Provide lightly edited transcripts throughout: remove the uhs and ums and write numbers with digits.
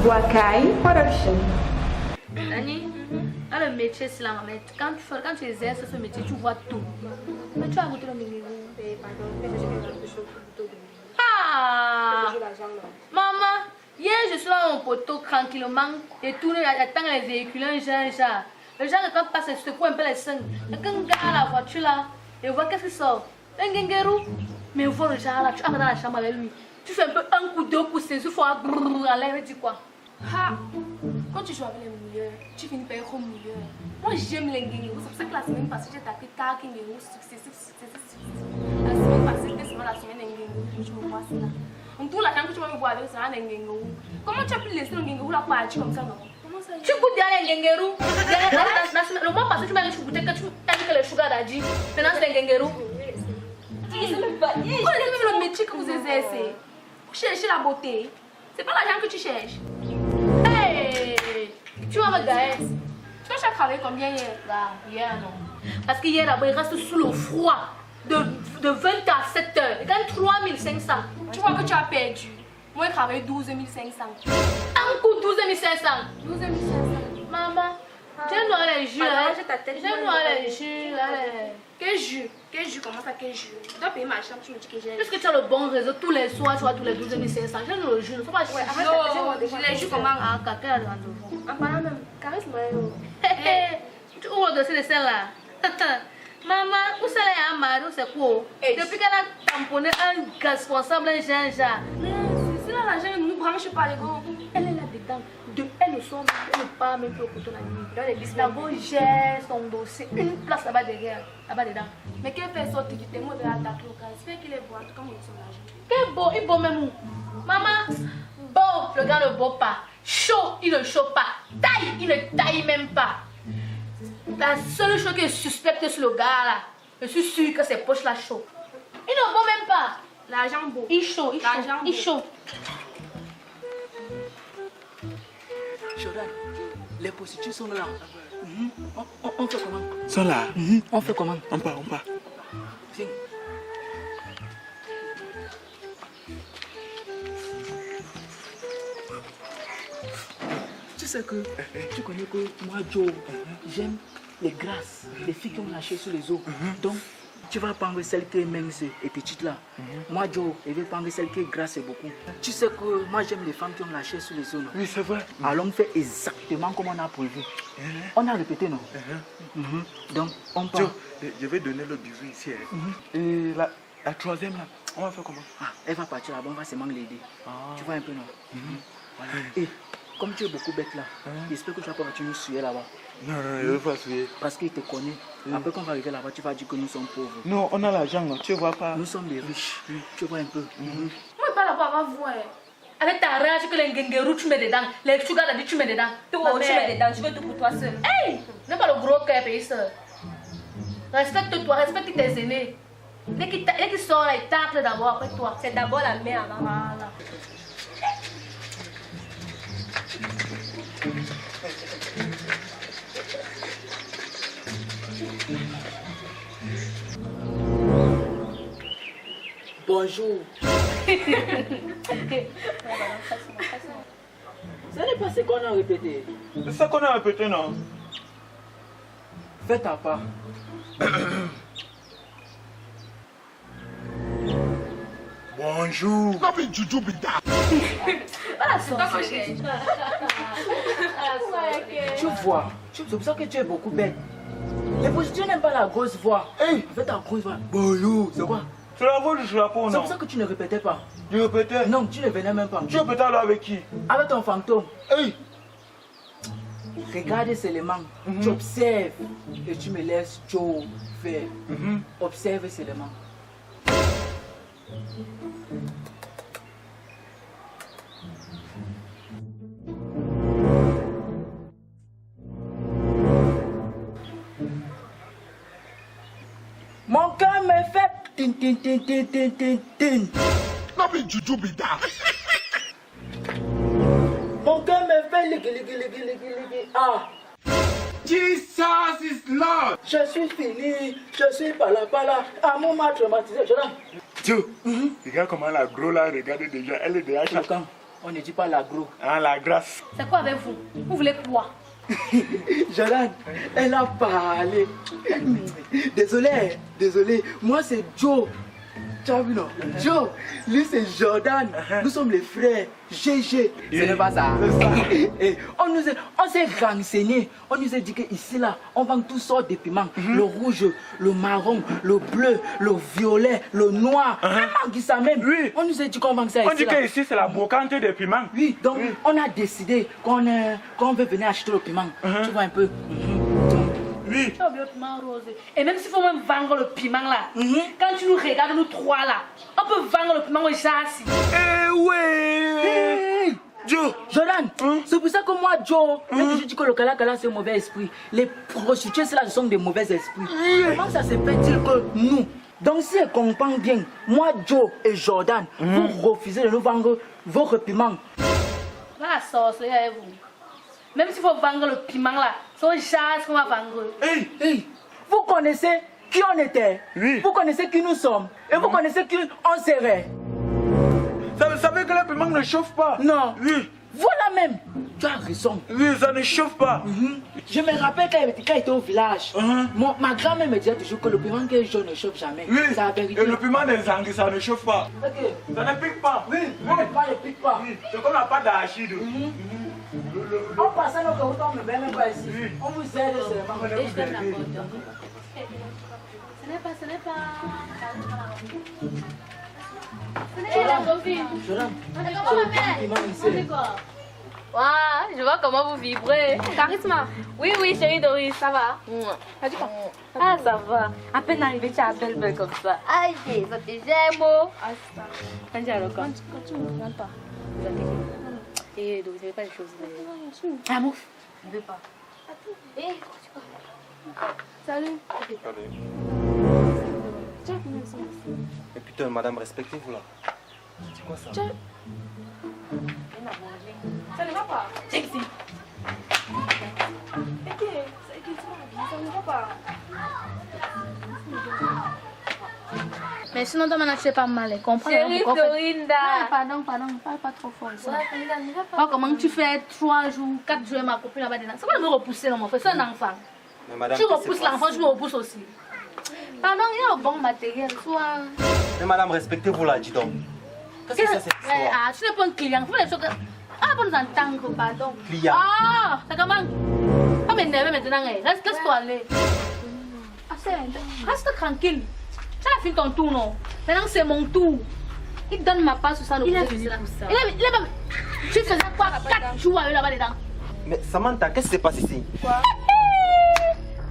Wakai Production. Annie, le métier c'est la mamette. Quand tu exerces ce métier, tu vois tout. Mais tu as goûté le milieu. Ah! Maman, hier je suis dans mon poteau tranquillement et tourne, j'attends les véhicules, un genre. Le genre quand passe, je secoue un peu les seins. Quand on garde la voiture là, et voit qu'est-ce qui sort. Un ganguerou. Mais on voit le genre là, tu entres dans la chambre avec lui. Tu fais un peu un coup, deux coups, c'est fois à l'air, il dit quoi? Ah, quand tu joues avec les milieux, tu finis par être au milieu. Moi j'aime les ganguerous, c'est pour ça que la semaine passée j'ai tapé 4 ganguerous successifs. La semaine passée, c'était seulement la semaine des ganguerous, je me vois là. En tout, la chambre que tu vas me voir avec, c'est un ganguerou. Comment tu as pu laisser un ganguerou là partir comme ça, non? Tu goûtes derrière les ganguerous. Le mois passé, tu m'as dit que tu goûtais que tu as dit que le sugar daddy. Maintenant, c'est un ganguerou. C'est même le métier que vous exercez. Vous cherchez la beauté. C'est pas l'argent que tu cherches. Hey! Tu vas me gagner. Tu as travaillé combien hier? Là, hier non. Parce que hier là-bas, il reste sous le froid de 20 à 7 heures. Il gagne 3500. Tu vois que tu as perdu. Moi, je travaille 12 500. Un coup 12 500. 12 500. Maman, j'ai noir les jus. J'ai noir les jus. Quel jus? Quel jus? Comment ça, quel jus? Tu dois payer ma chambre, tu me dis que j'ai. Puisque tu as le bon réseau, tous les soirs, tu vois tous les 12 500. J'ai le jus. Ne faut pas chier. Je les jus comment? Ah, quelqu'un a le rendez-vous. En parlant même, caresse-moi. Tu ouvres le dossier de celle-là. Maman, où c'est la Amari, où c'est quoi? Depuis qu'elle a tamponné un responsable, un genre. C'est là l'argent, ne nous branche pas les gars. Elle est là-dedans. Elle ne sort même, elle ne part même plus au coton la nuit. La go gère son dossier. Une place là-bas derrière, là-bas dedans. Mais qu'elle fait sortir du témoin de la date locale? C'est qu'il est beau, comme il son l'argent. Quel beau, il beau même où? Maman, beau, le gars ne beau pas. Chaud, il ne chaud pas. Taille, il ne taille même pas. La seule chose qui est suspecte sur le gars là, je suis sûre que ses poches là chaud. Il ne beau même pas. L'argent beau. Il chaud, il chaud, il chaud. Jordan, les prostituées sont là. On fait comment? Sont là. On fait comment? On part. Viens. Tu sais que, tu connais que moi, Joe, j'aime les grasses, les filles qui ont lâché sur les os. Donc, tu vas prendre celle qui est mince et petite là. Moi, Joe, je vais prendre celle qui est grasse et beaucoup. Tu sais que moi, j'aime les femmes qui ont lâché sur les os. Non? Oui, c'est vrai. Alors, on fait exactement comme on a prévu. On a répété, non? Donc, on part. Joe, je vais donner le bisou ici. Et la troisième là, on va faire comment? Elle va partir là-bas, on va seulement l'aider. Tu vois un peu, non? Voilà. Et comme tu es beaucoup bête là, j'espère que tu vas pas nous suivre là-bas. Non, je ne veux pas suivre. Parce qu'il te connaît. Après qu'on va arriver là-bas, tu vas dire que nous sommes pauvres. Non, on a l'argent, tu vois pas. Nous sommes des riches. Tu vois un peu. Moi, je parle là-bas avant vous. Avec ta rage que les ganguerous tu mets dedans, les sugar daddy tu mets dedans. Toi, tu mets dedans, je veux tout pour toi seul. Hey! N'aie pas le gros cœur, pays seul. Respecte-toi, respecte tes aînés. Dès qu'il sort là, il tacle d'abord après toi. C'est d'abord la mère avant. Voilà. Bonjour. Ce n'est pas ce qu'on a répété. C'est ça qu'on a répété, non? Fais ta part. Bonjour. Voilà, c'est toi que je cherche. Tu vois, c'est pour ça que tu es beaucoup bête. Les prostituées n'aiment pas la grosse voix. Hey, Fais ta grosse voix. bonjour. C'est quoi? C'est la voix du chapeau, C'est non? pour ça que tu ne répétais pas. Je répétais. Non, tu ne venais même pas. Tu répétais alors avec qui? Avec ton fantôme. Hey, Regarde seulement. Tu observes. Et tu me laisses Joe faire. Observe seulement. Mon cœur me fait tin tin tin tin tin tin tin. Mon cœur me fait ligi. Ah. Jesus is Lord. Je suis fini, je suis pas là. Amour m'a traumatisé, je l'ai. Joe, regarde comment la gros là regarde déjà. Elle est déjà Le camp. On ne dit pas l'agro. Ah, la grâce. C'est quoi avec vous? Vous voulez quoi? Jordan, elle a parlé. Désolé. Moi, c'est Joe. Tu as vu, non? Joe, lui, c'est Jordan. Nous sommes les frères. GG. Ce n'est pas ça. Et on s'est renseigné. On nous a dit qu'ici, là, on vend toutes sortes de piments. Le rouge, le marron, le bleu, le violet, le noir. On dit ça même. Oui. On nous a dit qu'on vend ça ici. On dit qu'ici, c'est la brocante des piments. Oui, donc on a décidé qu'on veut venir acheter le piment. Tu vois un peu. Oui. Tu as oublié le piment rose. Et même s'il faut même vendre le piment là, quand tu nous regardes, nous trois là, on peut vendre le piment au châssis. Eh ouais. Hey! Joe. Jordan, c'est pour ça que moi, Joe, je dis que le Kala c'est un mauvais esprit. Les prostituées, là, ce sont des mauvais esprits. Comment ça se fait-il que nous, donc si elle comprend bien, moi, Joe et Jordan, vous refusez de nous vendre vos piments? Là, sorcière avec vous. Même s'il faut vendre le piment là, c'est au châssis qu'on va vendre. Hey, vous connaissez qui on était? Oui. Vous connaissez qui nous sommes? Et vous connaissez qui on serait? Ça veut que le piment ne chauffe pas? Non. Oui. Voilà même. Tu as raison. Oui, ça ne chauffe pas. Je me rappelle quand elle était au village. Ma grand-mère me disait toujours que le piment qui est jaune ne chauffe jamais. Oui. C'est la vérité. Et le piment des Anglais, ça ne chauffe pas. Ok. Ça ne pique pas. Oui, le piment ne pique pas. Oui. C'est comme la pâte d'arachide. On passe à notre route, on ne met même pas ici. On vous aide seulement. Et je t'aime la porte. Ce n'est pas. Jordan, Waouh, je vois comment vous vibrez. Charisma. Oui, chérie Doris, ça va? As-tu pas? Ah, ça va. À peine arrivé, tu as belle comme ça. Aïe, ça te j'aime. Ah, ça. Quand tu ne me regardes pas. Et donc, je ne vais pas les choses. Ah, mouf. Je ne veux pas. Salut. Mais putain, madame, respectez-vous là. C'est quoi ça? Ça ne va pas. C'est ici. Ça ne va pas. Mais sinon, toi, maintenant, tu sais pas mal. Comprends? Chérie Dorinda. Pardon, parle pas trop fort. Ça. Oh, comment tu fais 3 jours, 4 jours, ma copine là-bas dedans? C'est quoi me repousser, non, mon frère? C'est un enfant. Mais madame, Tu repousses l'enfant, je me repousse aussi. Pardon, il y a un bon matériel, toi. Mais madame, respectez-vous là, dis donc. Qu'est-ce que c'est cette histoire? Ah, tu n'es pas un client. Faut les choses que. Ah, pour nous entendre, pardon. Client. Ah, ça comment? Pas m'énerver maintenant, laisse-toi aller. Reste tranquille. Tu as fini ton tour, non? Maintenant, c'est mon tour. Il donne ma part sur ça. Il est venu pour ça. Il est même. Tu faisais quoi 4 jours avec là-bas dedans? Mais Samantha, qu'est-ce qui s'est passé ici? Quoi?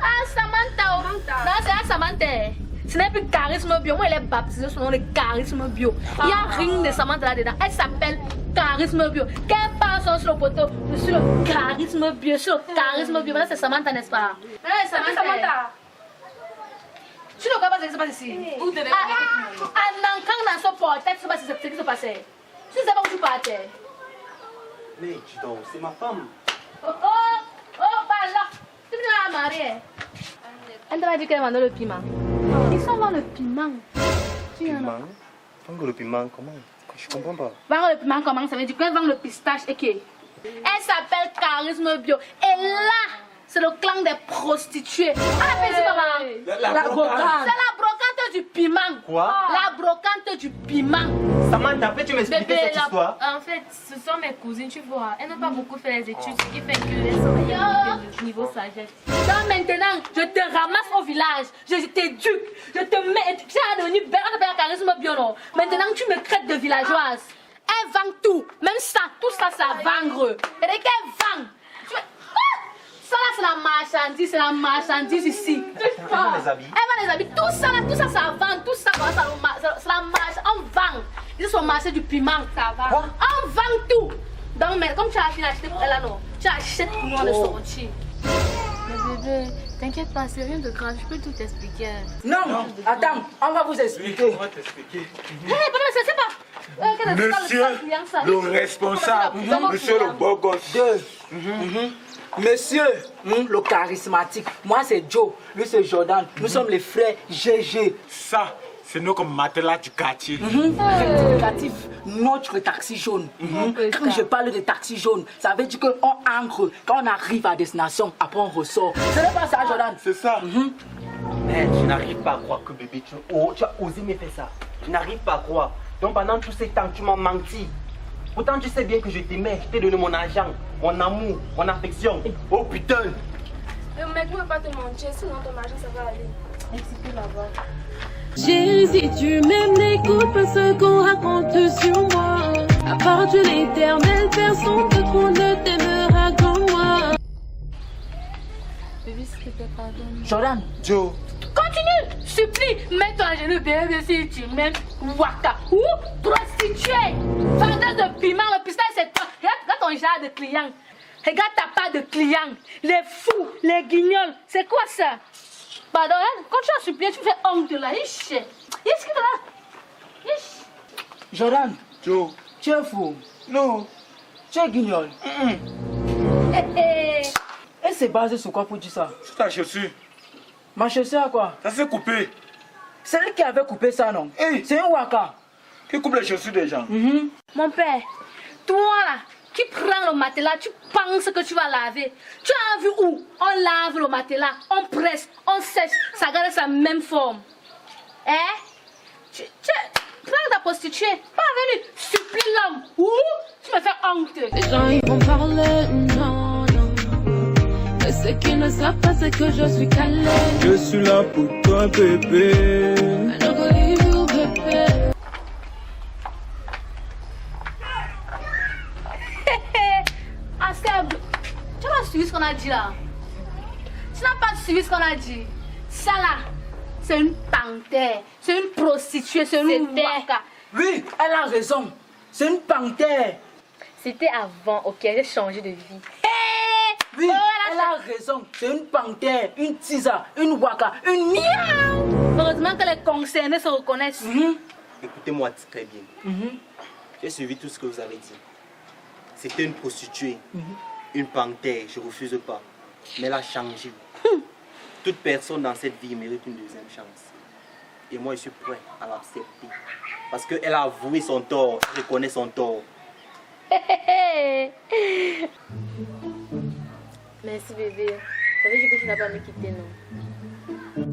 Ah, Samantha. Non, c'est un Samantha. Ce n'est plus charisme bio. Moi, elle est baptisée sous le nom de charisme bio. Il n'y a rien de Samantha là-dedans. Elle s'appelle charisme bio. Qu'elle passe sur le poteau, je suis le charisme bio. Sur le charisme bio. Maintenant, c'est Samantha, n'est-ce pas? Samantha. Tu ne vois pas ce qui se passe ici? Où te Quand dans ce portail, tu sais pas ce qui se passait. Tu ne sais pas où tu partais. Mais dis donc, c'est ma femme. Oh, bah là. Tu me l'as mariée. Elle t'a dit qu'elle vendait le piment. Ils sont dans le piment. Piment? Vendre le piment, comment? Je comprends pas. Vendre le piment, comment ça veut dire? Qu'elle vend le pistache et qui? Elle s'appelle Charisme Bio. Et là, c'est le clan des prostituées. Ah, mais c'est pas La brocante. C'est la brocante du piment. Quoi? La brocante du piment. Samantha, peux-tu m'expliquer cette histoire? En fait, ce sont mes cousines, tu vois. Elles n'ont pas beaucoup fait les études, ce qui fait qu'elles sont niveau sagesse. Donc maintenant, je te ramasse au village, je t'éduque, je te mets, tu es devenue belle, on t'appelle Charisme Bio, non? Maintenant, tu me traites de villageoise. Elle vend tout, même ça, tout ça, ça vendre. Et dès qu'elle vend, ça là, c'est la marchandise ici. Elle vend les habits. Elle vend les habits, tout ça là, ça vend, tout ça, c'est la marche, on vend. Ils sont au marché du piment, ça va. Quoi? On vend tout. Donc, mais comme tu as fini d'acheter pour elle là, non, tu achètes pour nous le sortir. Mais bébé, t'inquiète pas, c'est rien de grave, je peux tout t'expliquer. Non, attends, on va vous expliquer. On va t'expliquer. C'est pas. Monsieur le responsable, monsieur le beau gosse. Monsieur, le charismatique. Moi, c'est Joe. Lui, c'est Jordan. Nous sommes les frères GG. Ça, C'est nous comme matelas du quartier. Rectificatif, notre taxi jaune. Quand je parle de taxi jaune, ça veut dire qu'on ancre quand on arrive à destination, après on ressort. Ce n'est pas ça, Jordan. C'est ça. Mais je n'arrive pas à croire que bébé, tu as osé me faire ça. Je n'arrive pas à croire. Donc pendant tous ces temps, tu m'as menti. Pourtant, tu sais bien que je t'aimais, je t'ai donné mon argent, mon amour, mon affection. Oh putain! Le mec ne veut pas te mentir, sinon ton argent ça va aller. Excitez la voix. Chérie, si tu m'aimes, n'écoute pas ce qu'on raconte sur moi. À part Dieu l'éternel, personne d'autre ne t'aimera comme moi. Bébé, s'il te plaît, pardonne. Jordan, Joe. Continue, supplie, mets-toi à genoux, bébé, si tu m'aimes. Waka, ou prostituée, vendeuse de piment, le pistache c'est toi. Regarde ton genre de clients. Regarde ta part de clients. Les fous, les guignols, c'est quoi ça? Pardon, hein? Quand tu as supplié, tu fais honte là. Ish, ish, là. Ish. Jordan, Joe. tu es fou. Non. Tu es guignol. Eh. Et c'est basé sur quoi pour dire ça? C'est ta chaussure. Ma chaussure à quoi? Ça s'est coupé. C'est lui qui avait coupé ça, non? Hey. C'est un waka. Qui coupe les chaussures des gens? Mon père, toi là, qui prends le matelas, tu penses que tu vas laver. Tu as vu où? On lave le matelas, on presse, on sèche, ça garde sa même forme. Hein? Tu prends ta prostituée, pas venu, supplie l'homme. Ouh, tu me fais honte. Les gens ils vont parler, non, non. Mais ce qu'ils ne savent pas, c'est que je suis calée. Je suis là pour toi, bébé. I don't believe you, bébé. Ah, Seb, tu n'as pas suivi ce qu'on a dit là. Tu n'as pas suivi ce qu'on a dit. Ça là, c'est une panthère, c'est une prostituée, c'est une waka. Oui, elle a raison. C'est une panthère. C'était avant, ok, j'ai changé de vie. Oui, elle a raison. C'est une panthère, une tisa, une waka, une miaou. Heureusement que les concernés se reconnaissent. Écoutez-moi très bien. J'ai suivi tout ce que vous avez dit. C'était une prostituée, une panthère, je ne refuse pas. Mais elle a changé. Toute personne dans cette vie mérite une deuxième chance. Et moi, je suis prêt à l'accepter. Parce qu'elle a avoué son tort, elle reconnaît son tort. Merci bébé. Ça veut dire que tu n'as pas me quitter, non?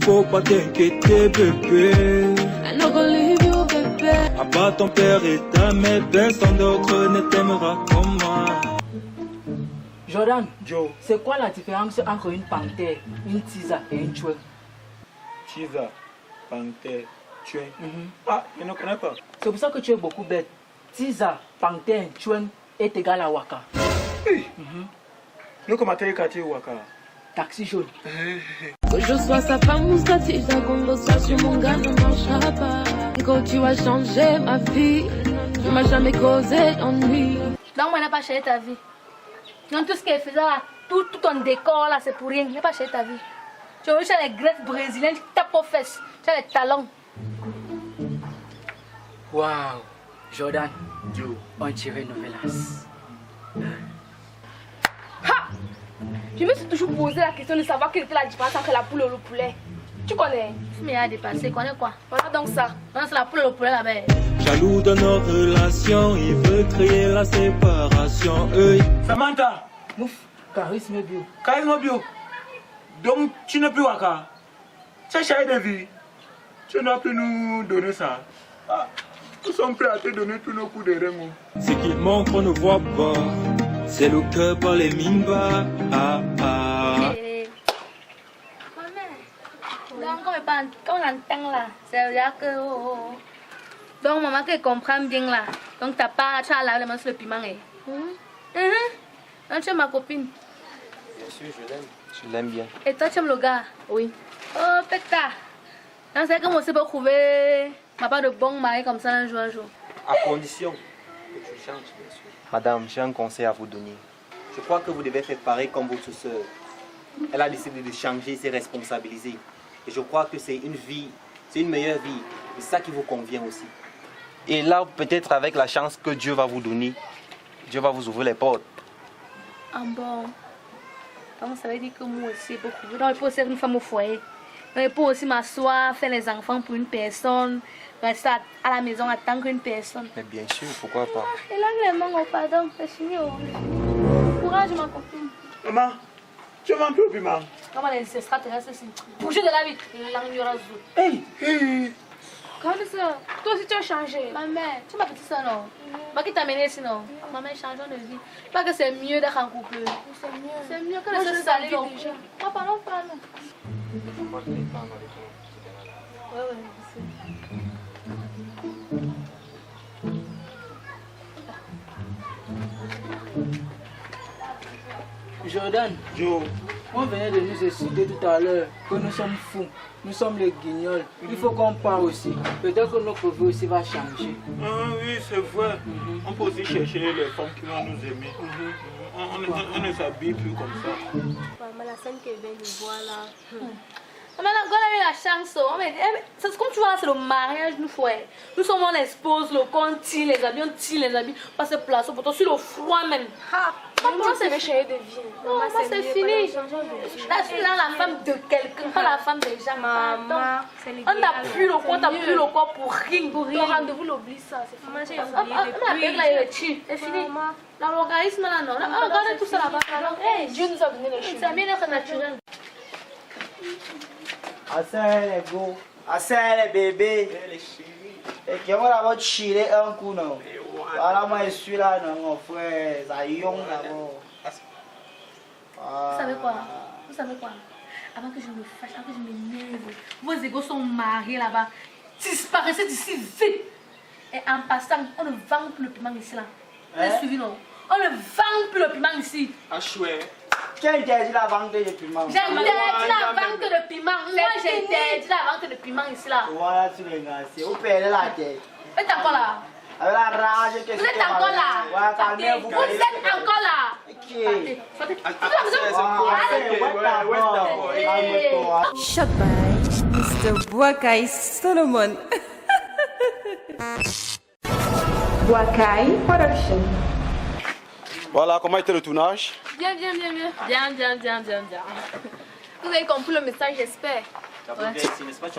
Faut pas t'inquiéter, bébé. I don't believe you, bébé. À part ton père et ta mère, personne d'autre ne t'aimera comme moi. Jordan, Joe. c'est quoi la différence entre une panthère, une tisa et une chouette? Chisa. Panthère. Tué. Ah, je ne connais pas. C'est pour ça que tu es beaucoup bête. Tisa, panthère, chouette est égal à waka. Nous comme à quartier Waka. Taxi jaune. Que je sois sa femme ou sa fille, ta conversation, mon gars, ne marchera pas. Quand tu as changé ma vie, tu m'as jamais causé d'ennui. Donc, moi, je n'ai pas changé ta vie. Donc, tout ce qu'elle faisait là, tout ton décor là, c'est pour rien. Je n'ai pas changé ta vie. Tu as vu chez les greffes brésiliennes, tu tapes aux fesses, tu as les talons. Waouh, Jordan, Joe. on dirait Novelas. Je me suis toujours posé la question de savoir quelle était la différence entre la poule et le poulet. Tu connais? Tu m'as dépassé, connais quoi? Voilà donc ça. Non, c'est la poule et le poulet là-bas. Jaloux de nos relations, il veut créer la séparation. Samantha. Mouf, charisme bio. Charisme bio. Donc, tu n'es plus Waka. Tu as changé de vie. Tu n'as plus nous donner ça. Ah, nous sommes prêts à te donner tous nos coups de rein. Ce qu'il montre, on ne voit pas. C'est le cœur par les mines bas. Ah, ah. Donc, quand on entend là, c'est dire que. Donc, maman, qu'elle comprend bien là. Donc, tu as lavé les mains sur le piment. Donc, tu es ma copine. Bien sûr, je l'aime. Je l'aime bien. Et toi, tu aimes le gars? Oui. Oh, pétard. Donc, c'est comme on s'est pas trouvé ma part de bon mari comme ça un jour. À condition que tu changes, bien sûr. Madame, j'ai un conseil à vous donner. Je crois que vous devez faire pareil comme votre soeur. Elle a décidé de changer, se responsabiliser. Et je crois que c'est une vie, c'est une meilleure vie. C'est ça qui vous convient aussi. Et là, peut-être avec la chance que Dieu va vous donner, Dieu va vous ouvrir les portes. Ah bon? Donc, ça veut dire que moi aussi, beaucoup. Donc, il faut ser une femme au foyer. pour aussi m'asseoir, faire les enfants pour une personne, rester à la maison attendre une personne. Mais bien sûr, pourquoi pas? Et là, les mains, oh, pardon, c'est fini. Courage, ma copine. Maman, tu vas un peu au piment. Comment les extraterrestres, c'est bouger de la vie. L'ignorance. Hey, hey. Quand ça, toi aussi tu as changé. Ma mère, tu m'as petite soeur, non? Moi qui t'ai amené ici, non? Maman, changeons de vie. Pas que c'est mieux d'être en couple. C'est mieux que de se salir en couple. Moi, parlons pas, non? Ouais, merci. Jordan, Joe. on venait de nous expliquer tout à l'heure que nous sommes fous, nous sommes les guignols. Il faut qu'on parle aussi. Peut-être que notre vie aussi va changer. Ah oui, c'est vrai. On peut aussi chercher les femmes qui vont nous aimer. On ne s'habille plus comme ça. Maman, la scène qu'elle vient de voir là. Mais là, quand on a eu la chance, c'est comme tu vois, c'est le mariage, nous frères. Nous sommes on expose le compte, les habits, on tire les habits, pas se place, pourtant sur le froid même. Maman, c'est changer de vie. Non, moi c'est fini. Là, je suis là la femme de quelqu'un, pas la femme des gens. Maman, on n'a plus le corps, on n'a plus le corps pour rien. Ton rendez-vous, l'oublie ça. C'est Maman, j'ai oublié là, il est tue. C'est fini. L'organisme là, non. Regardez tout ça là-bas. Dieu nous a donné les choses. C'est bien être naturel. Assez les go, assez les bébés. Et qui vont d'abord chiller un coup non. Voilà moi je suis là non mon frère, ça yong d'abord. Vous savez quoi? Vous savez quoi? Avant que je me fâche, avant que je m'énerve, vos égos sont mariés là-bas. Disparaissez d'ici vite. Et en passant, on ne vend plus le piment ici là. Vous avez suivi non? On ne vend plus le piment ici. Ah chouette. Qui interdit la vente de piment? J'interdis la vente de piment. Moi j'interdis la vente de piment ici là. Voilà tu les gars, vous perdez la tête. Vous êtes encore là? Avec la rage que Vous êtes encore là? calmez-vous. Vous êtes encore là? Ok. Shot by Mr. Boakai Solomon. Boakai Production. Voilà, comment était le tournage? Bien. Vous avez compris le message, j'espère.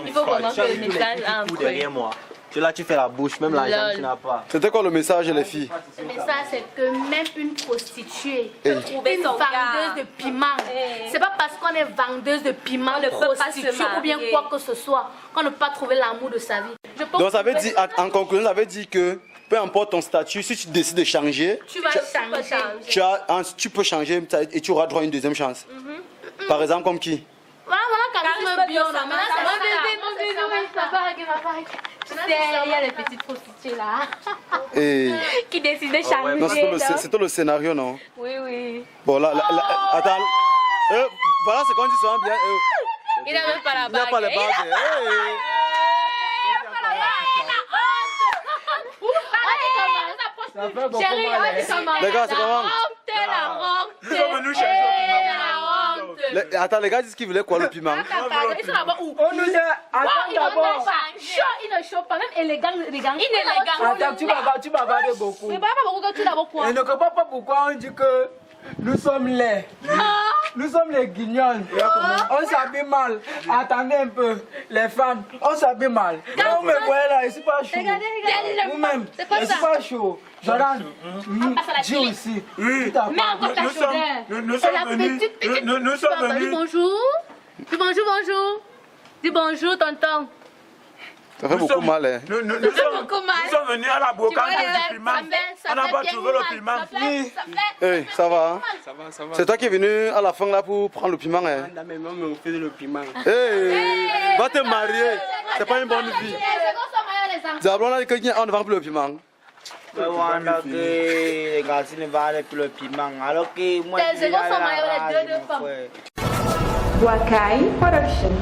Il faut vraiment que le message entre. Derrière moi. Tu là, tu fais la bouche, même la jambe, tu n'as pas. C'était quoi le message, les filles? Le message, c'est que même une prostituée peut trouver une vendeuse de piment. C'est pas parce qu'on est vendeuse de piment, prostituée ou bien quoi que ce soit, qu'on ne peut pas trouver l'amour de sa vie. Donc ça veut dire, en conclusion, ça veut dire que peu importe ton statut, si tu décides de changer, tu vas changer. tu peux changer et tu auras droit à une deuxième chance. Par exemple, comme qui? Voilà, Charisme bio, non, mais là, c'est mon bébé, tu sais, il y a les petites prostituées là. Qui décident de changer. Non, c'est tout le scénario, non? Oui. Bon, là, attends. Voilà ce qu'on dit souvent bien. Il n'a même pas la bague. Il n'a pas la bague. Chérie, les gars, c'est comment? La honte. Nous sommes venus chercher La honte. Attends, les gars disent qu'ils voulaient quoi, le piment? Ils sont là-bas où? On nous a... Attends d'abord. Il ne chauffe pas, même élégant. Attends, tu m'as parlé beaucoup. Mais pas beaucoup que tu d'abord quoi? Je ne comprends pas pourquoi on dit que nous sommes laids. Nous sommes les guignols. On s'habille mal. Attendez un peu. Les femmes, on s'habille mal. Quand vous me voyez là, je ne suis pas chaud. Vous-même, je ne suis pas chaud. Jordan, dis aussi. Oui. Nous sommes venus. Bonjour. Dis bonjour, tonton. Ça fait beaucoup mal, hein? Nous sommes venus à la bocage du piment. On n'a pas trouvé le piment. Oui. Hey, ça va, hein? Ça va. C'est toi qui es venu à la fin là pour prendre le piment, hein? on fait le piment. Hey, va te marier. C'est pas une bonne vie. Diablo, on a dit qu'on ne vend plus le piment. Les gars, ils ne vendent plus le piment. Alors que moi, je suis là. Boakai Production.